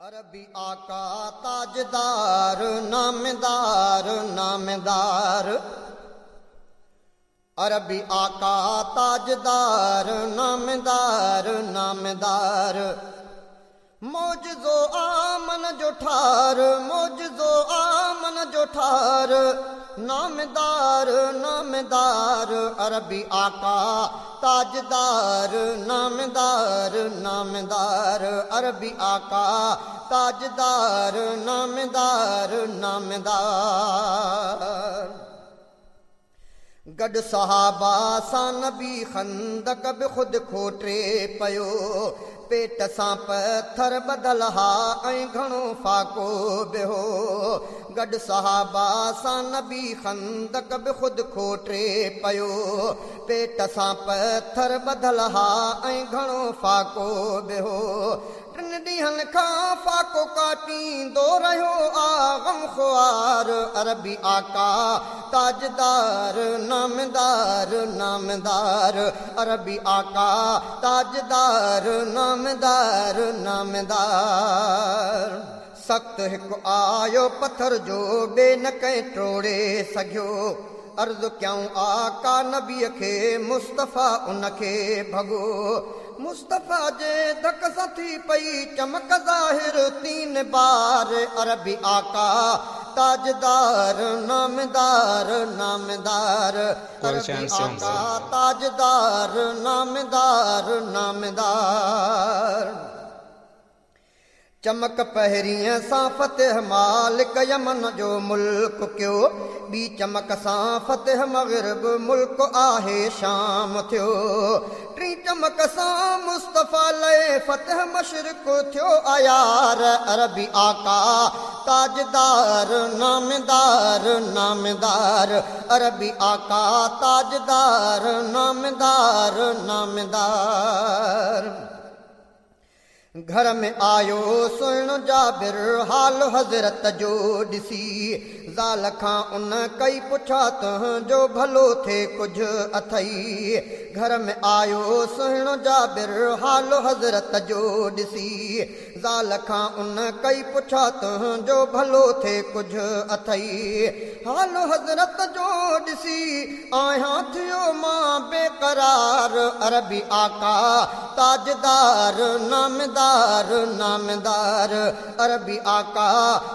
अरबी आका ताजदार नामदार नामदार। अरबी आका ताजदार नामदार नामदार। मौजज़ो आमन जो ठार मौजज़ो आमन जो ठार नामदार नामदार। अरबी आका ताजदार नामदार नामदार। अरबी आका ताजदार नामदार नामदार। गॾु सहाबा सां नबी खंदक बि ख़ुदि खोटे पियो। पेट सां पत्थर ॿधल हा ऐं घणो फाको बि हो। गॾु सहाबा सां नबी खंदक बि ख़ुदि खोटे पियो। पेट सां पत्थर ॿधल हा ऐं घणो फाको बि हो। टिनि ॾींहंनि खां फाको काटींदो रहियो आ ग़मख़्वार। अरबी आका ताजदार नामदार नामदार। अरबी आका ताजदार नामदार नामदार। सख़्त हिकु आयो पत्थर जो ॿिए न कंहिं टोड़े सघियो। अर्ज़ु कयूं आका नबीअ खे मुस्तफ़ा उनखे भॻो। मुस्तफ़ा जे धक सां थी पई चमक ज़ाहिर 3 बार। अरबी आका ताजदार नामदार नामदार। अरबी आका ताजदार नामदार नामदार। चमक पहिरीं सां फ़तेह मालिक यमन जो मुल्क कयो। ॿी चमक सां फ़तेह मग़रिब मुल्क आहे शाम थियो। टी चमक सां मुस्तफ़ा लए फ़तेह मशरिक़ थियो आयार। अरबी आका ताजदार नामदार नामदार। अरबी आका ताजदार नामदार नामदार। घर में आयो सुहिणो जाबिर हाल हज़रत जो ॾिसी। ज़ाल खां उन कई पुछा तुंहिंजो भलो थे कुझु अथई। घर में आयो सुहिणो जाबिर हाल हज़रत जो ॾिसी। ज़ाल खां उन कई पुछा तुंहिंजो भलो थे कुझु अथई। हाल हज़रत जो ॾिसी आहियां थियो मां बेक़रार। अरबी आका ताजदार नामदार नामदार। अरबी आका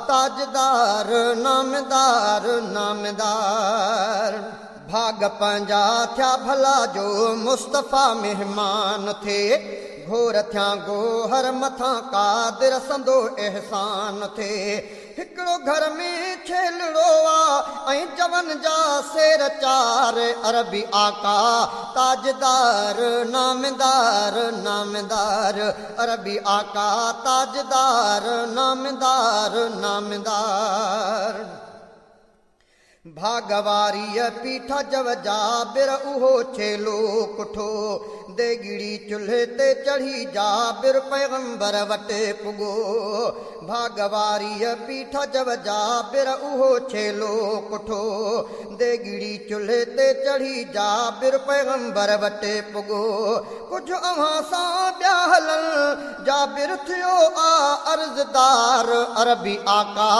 ताजदार नामदार नामदार। भाग पंहिंजा थिया भला जो मुस्तफ़ा मेहमान थे। घोर थिया गोहर मथां कादिर संदो एहसान थे। हिकिड़ो घर में छेलड़ो आ ऐं जवन जा सेर 4। अरबी आका ताजदार नामदार नामदार। अरबी आका ताजदार नामदार नामदार। भागवारीअ पीठा जव जाबिर उहो छेलो कुठो। देगिड़ी चुल्हे ते चढ़ी जाबिर पैगंबर वटि पुॻो। भागवारीअ पीठा जव जाबिर उहो छेलो कुठो। देगिड़ी चुल्हे ते चढ़ी जाबिर पैगंबर वटि पुॻो। कुझु अव्हां सां ॿिया हलनि जाबिर थियो आ अर्ज़दार। अरबी आका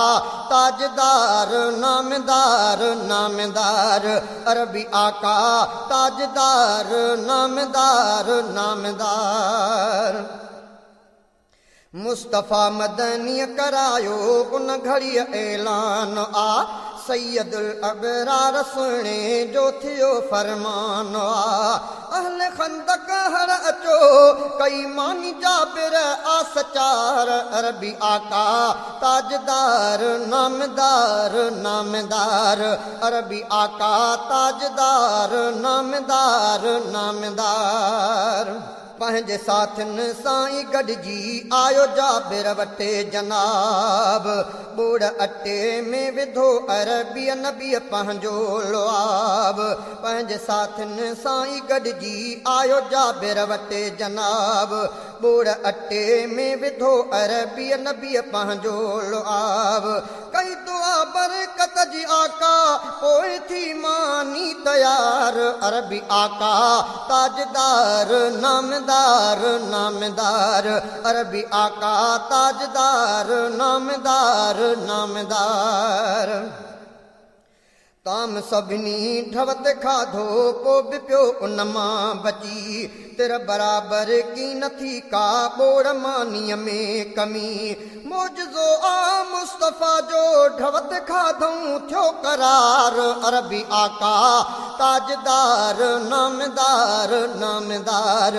ताजदार नामदार नामदार। अरबी आका ताजदार नामदार नामदार। मुस्तफ़ा मदनीअ करायो उन घड़ीअ ऐलान आ। सैयदुल अबरार सुहिणे जो थियो फरमान आ। अहले खंदक हर अचो कई मानी जाबिर आस 4। अरबी आका ताजदार नामदार नामदार। अरबी आका ताजदार नामदार नामदार। पंहिंजे साथियुनि सां ई गॾिजी आयो जाबिर वटे जनाब। ॿोड़ अटे में विधो अरबीअ नबीअ पंहिंजो लुआब। पंहिंजे साथियुनि सां ई गॾिजी आयो जाबिर वटे जनाब। ॿोड़ अटे में विधो अरबीअ नबीअ पंहिंजो लुआब कई दुआ बरकत जी आका पोइ थी मानी तयार अरबी आका ताजदार नामदार नामदार अरबी आका ताजदार नामदार नामदार ताम सभिनी ढवत खाधो पोइ बि पियो उन मां बची तिर बराबर की नथी का ॿोड़ मानीअ में कमी मौजज़ो आ मुस्तफ़ा जो ढवत खाधऊं थियो करार अरबी आका ताजदार नामदार नामदार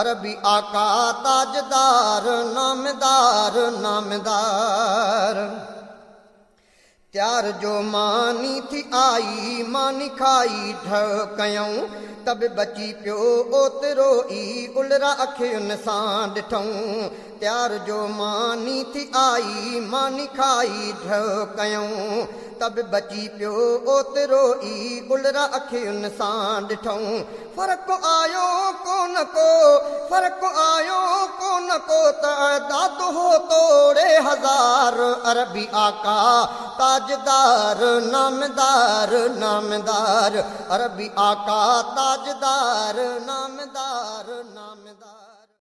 अरबी आका ताजदार नामदार नामदार त्यार जो मानी थी आई मानी खाई ढ कयूं तब बची पियो ओतिरो ई उलरा अखियुनि सां ॾिठऊं त्यार जो मानी थी आई मानी खाई ढ कयूं तब बची पियो ओतिरो ई उलरा अखियुनि सां ॾिठऊं फ़र्क़ु आयो कोन को फ़र्क़ु आयो कोन को तइदाद हो तोड़े हज़ार अरबी आका ताजदार नामदार नामदार अरबी आका ताजदार नामदार नामदार